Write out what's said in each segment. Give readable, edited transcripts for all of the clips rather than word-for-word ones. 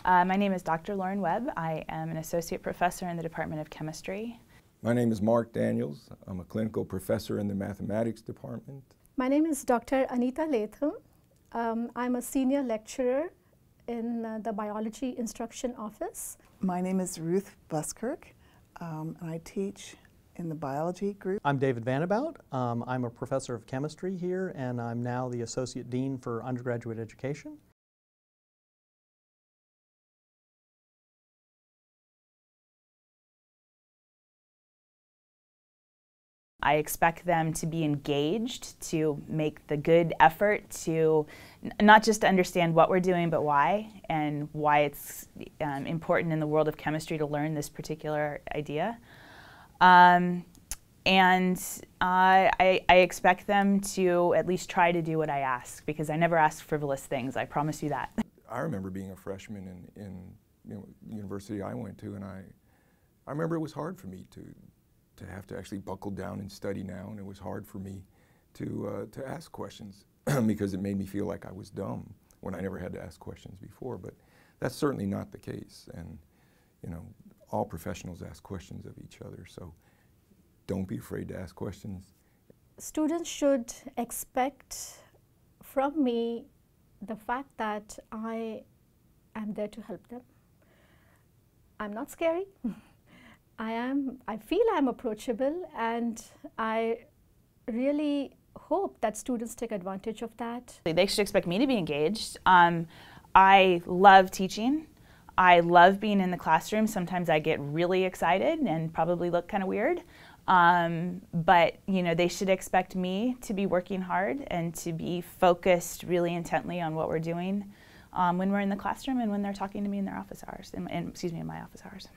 My name is Dr. Lauren Webb. I am an associate professor in the Department of Chemistry. My name is Mark Daniels. I'm a clinical professor in the mathematics department. My name is Dr. Anita Latham. I'm a senior lecturer in the biology instruction office. My name is Ruth Buskirk, and I teach in the biology group. I'm David Vannabout. I'm a professor of chemistry here, and I'm now the associate dean for undergraduate education. I expect them to be engaged, to make the good effort to not just understand what we're doing, but why, and why it's important in the world of chemistry to learn this particular idea. I expect them to at least try to do what I ask, because I never ask frivolous things, I promise you that. I remember being a freshman in the university I went to, and I remember it was hard for me to have to actually buckle down and study now, and it was hard for me to ask questions because it made me feel like I was dumb when I never had to ask questions before. But that's certainly not the case, and you know, all professionals ask questions of each other, so don't be afraid to ask questions. Students should expect from me the fact that I am there to help them. I'm not scary. I feel I'm approachable, and I really hope that students take advantage of that. They should expect me to be engaged. I love teaching. I love being in the classroom. Sometimes I get really excited and probably look kind of weird. But you know, they should expect me to be working hard and to be focused really intently on what we're doing when we're in the classroom and when they're talking to me in their office hours, in my office hours.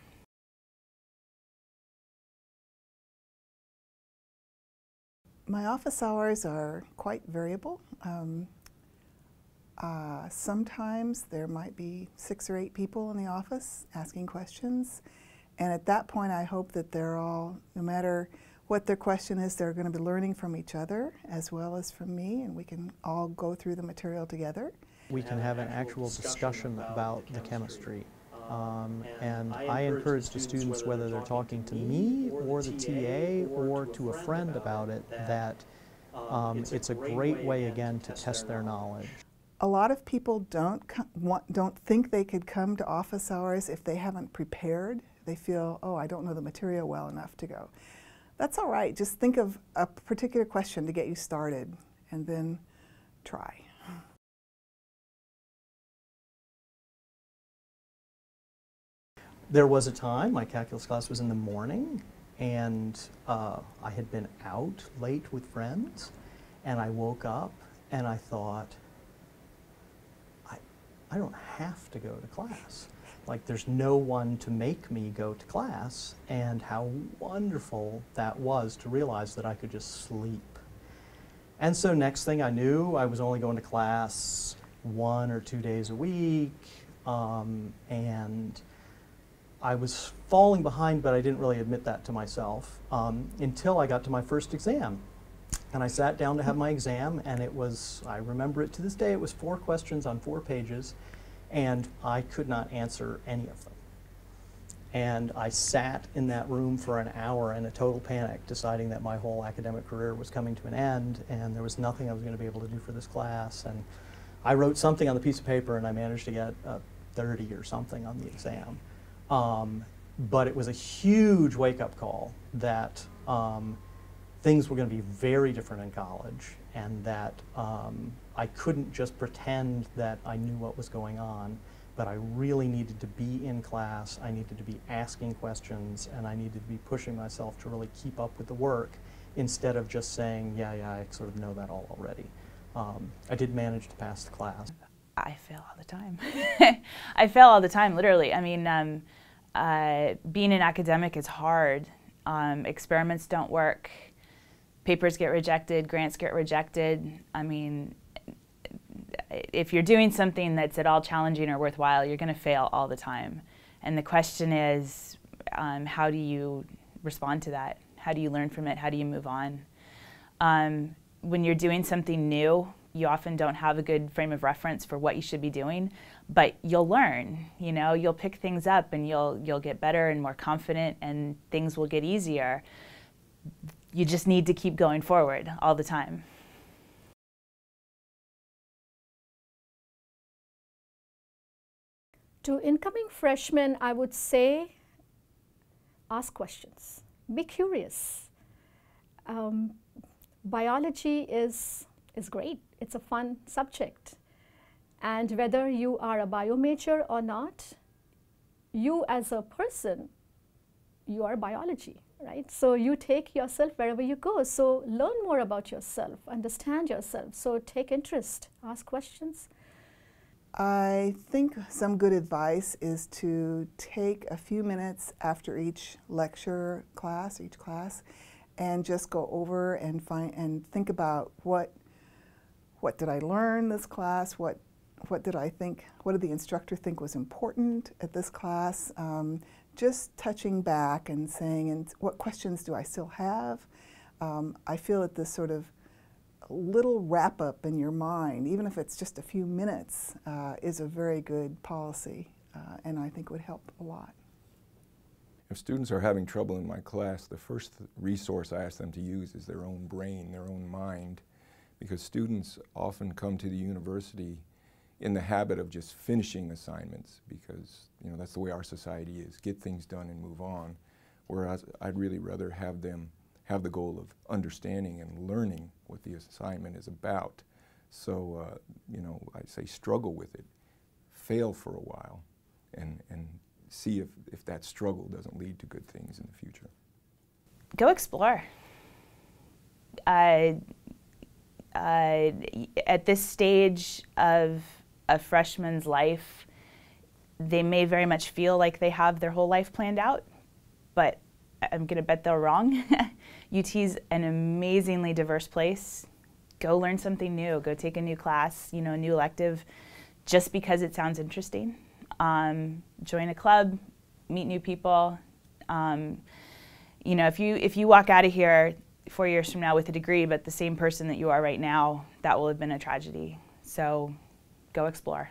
My office hours are quite variable. Sometimes there might be 6 or 8 people in the office asking questions, and at that point I hope that they're all, no matter what their question is, they're going to be learning from each other as well as from me, and we can all go through the material together. We can have an actual discussion about the chemistry. And I encourage the students, whether they're talking to me or the TA or to a friend about it, that it's a great way, again, to test their knowledge. A lot of people don't think they could come to office hours if they haven't prepared. They feel, oh, I don't know the material well enough to go. That's all right. Just think of a particular question to get you started, and then try. There was a time, my calculus class was in the morning, and I had been out late with friends, and I woke up and I thought, I don't have to go to class. Like, there's no one to make me go to class, and how wonderful that was to realize that I could just sleep. And so next thing I knew, I was only going to class 1 or 2 days a week, and I was falling behind, but I didn't really admit that to myself until I got to my first exam. And I sat down to have my exam, and it was, I remember it to this day, it was 4 questions on 4 pages, and I could not answer any of them. And I sat in that room for an hour in a total panic, deciding that my whole academic career was coming to an end, and there was nothing I was going to be able to do for this class. And I wrote something on the piece of paper, and I managed to get 30 or something on the exam. But it was a huge wake-up call that things were going to be very different in college, and that I couldn't just pretend that I knew what was going on, but I really needed to be in class, I needed to be asking questions, and I needed to be pushing myself to really keep up with the work instead of just saying, yeah, I sort of know that all already. I did manage to pass the class. I fail all the time. I fail all the time, literally. I mean, being an academic is hard. Experiments don't work. Papers get rejected, grants get rejected. I mean, if you're doing something that's at all challenging or worthwhile, you're going to fail all the time. And the question is, how do you respond to that? How do you learn from it? How do you move on? When you're doing something new, you often don't have a good frame of reference for what you should be doing. but you'll learn, you know, you'll pick things up and you'll get better and more confident and things will get easier. You just need to keep going forward all the time. To incoming freshmen, I would say, ask questions. Be curious. Biology is great. It's a fun subject. And whether you are a bio major or not, you as a person, you are biology, right? So you take yourself wherever you go. So learn more about yourself, understand yourself. So take interest, ask questions. I think some good advice is to take a few minutes after each lecture class, and just go over and think about what did I learn this class, what did the instructor think was important at this class, just touching back and saying, and what questions do I still have? I feel that this sort of little wrap up in your mind, even if it's just a few minutes, is a very good policy, and I think would help a lot. If students are having trouble in my class, the first resource I ask them to use is their own brain, their own mind, because students often come to the university in the habit of just finishing assignments because, you know, that's the way our society is, get things done and move on, whereas I'd really rather have them have the goal of understanding and learning what the assignment is about. So, you know, I say struggle with it, fail for a while, and see if that struggle doesn't lead to good things in the future. Go explore. At this stage of a freshman's life, they may very much feel like they have their whole life planned out, but I'm gonna bet they're wrong. UT's an amazingly diverse place. Go learn something new, go take a new class, you know, a new elective, just because it sounds interesting. Join a club, meet new people. You know, if you walk out of here 4 years from now with a degree, but the same person that you are right now, that will have been a tragedy. So go explore.